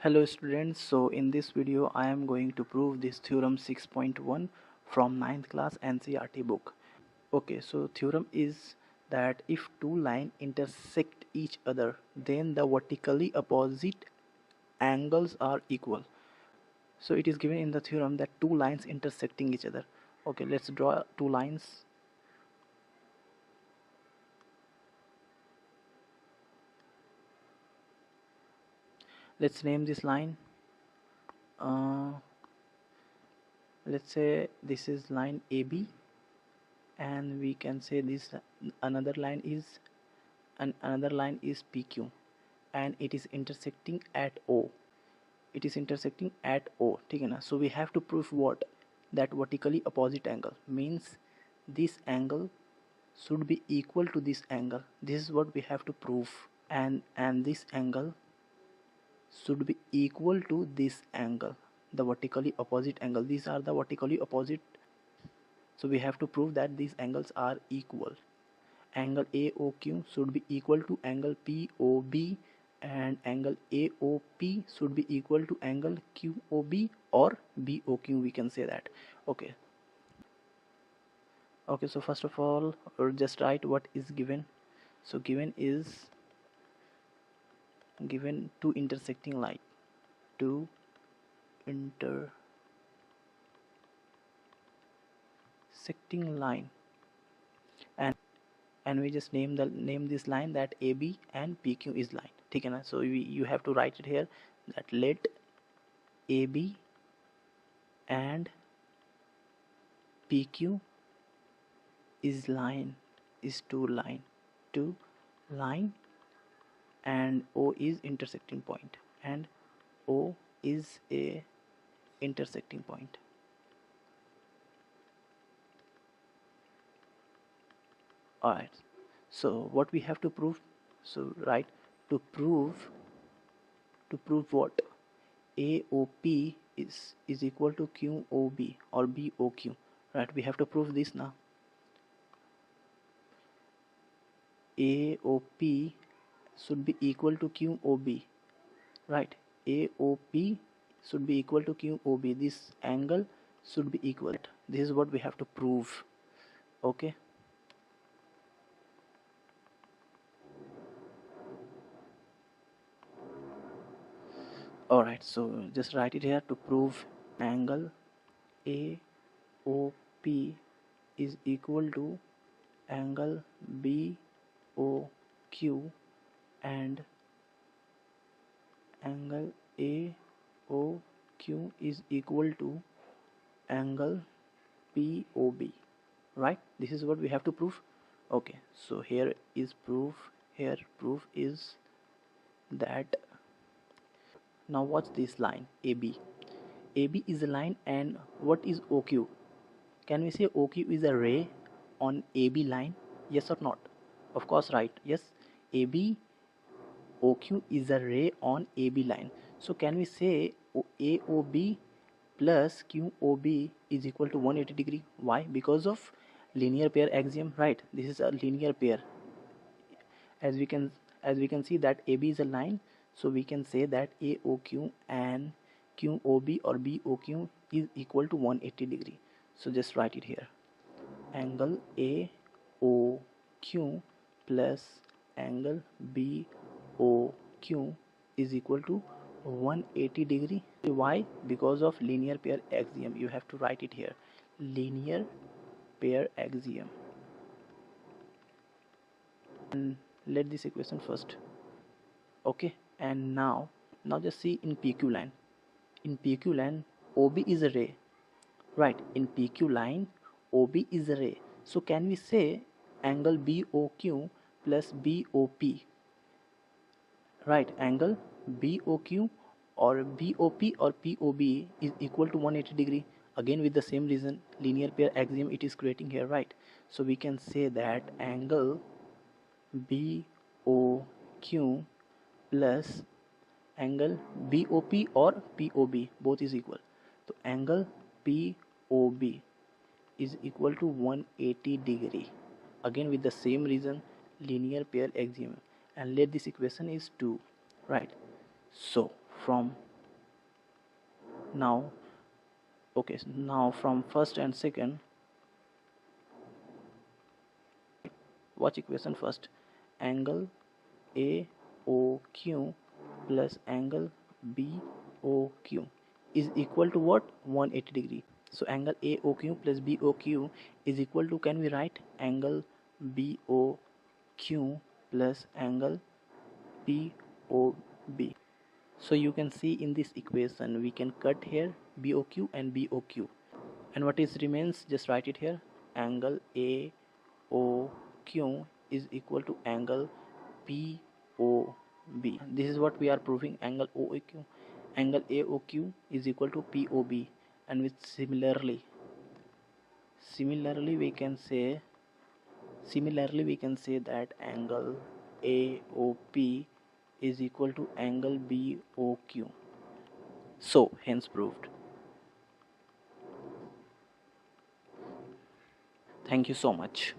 Hello students, so in this video I am going to prove this theorem 6.1 from 9th class NCERT book. Okay, so theorem is that if two lines intersect each other, then the vertically opposite angles are equal. So it is given in the theorem that two lines intersecting each other. Okay, let's draw two lines. Let's name this line. Let's say this is line AB, and we can say this another line is PQ, and it is intersecting at O. It is intersecting at O. ठीक है ना? So we have to prove what? That vertically opposite angle means this angle should be equal to this angle. This is what we have to prove, and this angle should be equal to this angle, the vertically opposite angle. These are the vertically opposite, so we have to prove that these angles are equal. Angle AOQ should be equal to angle POB, and angle AOP should be equal to angle QOB or BOQ, we can say that. Okay, so first of all, or just write what is given. So given two intersecting line, two intersecting line, and we just name this line that AB and PQ is line. ठीक है ना? So you have to write it here that let AB and PQ is two line, and O is intersecting point, and O is a intersecting point. Alright, so what we have to prove? So right, to prove what? AOP is equal to QOB or BOQ. Right, we have to prove this now. AOP should be equal to QOB. Right, AOP should be equal to QOB. This angle should be equal. This is what we have to prove. Okay. Alright, so just write it here to prove angle AOP is equal to angle BOQ, and angle AOQ is equal to angle POB. Right, this is what we have to prove. Okay, so here is proof. Here proof is that, now what's this line AB? AB is a line, and what is OQ? Can we say OQ is a ray on AB line? Yes or not? Of course, right. Yes, AB OQ is a ray on AB line. So can we say AOB plus QOB is equal to 180 degree? Why? Because of linear pair axiom, right? This is a linear pair. As we can see that AB is a line, so we can say that AOQ and QOB or BOQ is equal to 180 degree. So just write it here. Angle AOQ plus angle BOQ is equal to 180 degree. Why? Because of linear pair axiom. You have to write it here. Linear pair axiom. And let this equation first. Okay, and now just see in PQ line. In PQ line, OB is a ray. Right, in PQ line, OB is a ray. So can we say angle BOQ plus BOP? Right, angle BOQ or BOP or POB is equal to 180 degree. Again, with the same reason, linear pair axiom it is creating here, right? So we can say that angle BOQ plus angle BOP or POB, both is equal. So angle POB is equal to 180 degree. Again, with the same reason, linear pair axiom, and let this equation is 2. Right, so from Now okay, so now from first and second, watch equation first. Angle AOQ plus angle BOQ is equal to what? 180 degree. So angle AOQ plus BOQ is equal to, can we write angle BOQ plus angle POB. So you can see in this equation we can cut here BOQ and BOQ, and what is remains, just write it here. Angle AOQ is equal to angle POB. This is what we are proving. Angle AOQ is equal to POB, and with similarly we can say that angle AOP is equal to angle BOQ. So hence proved. Thank you so much.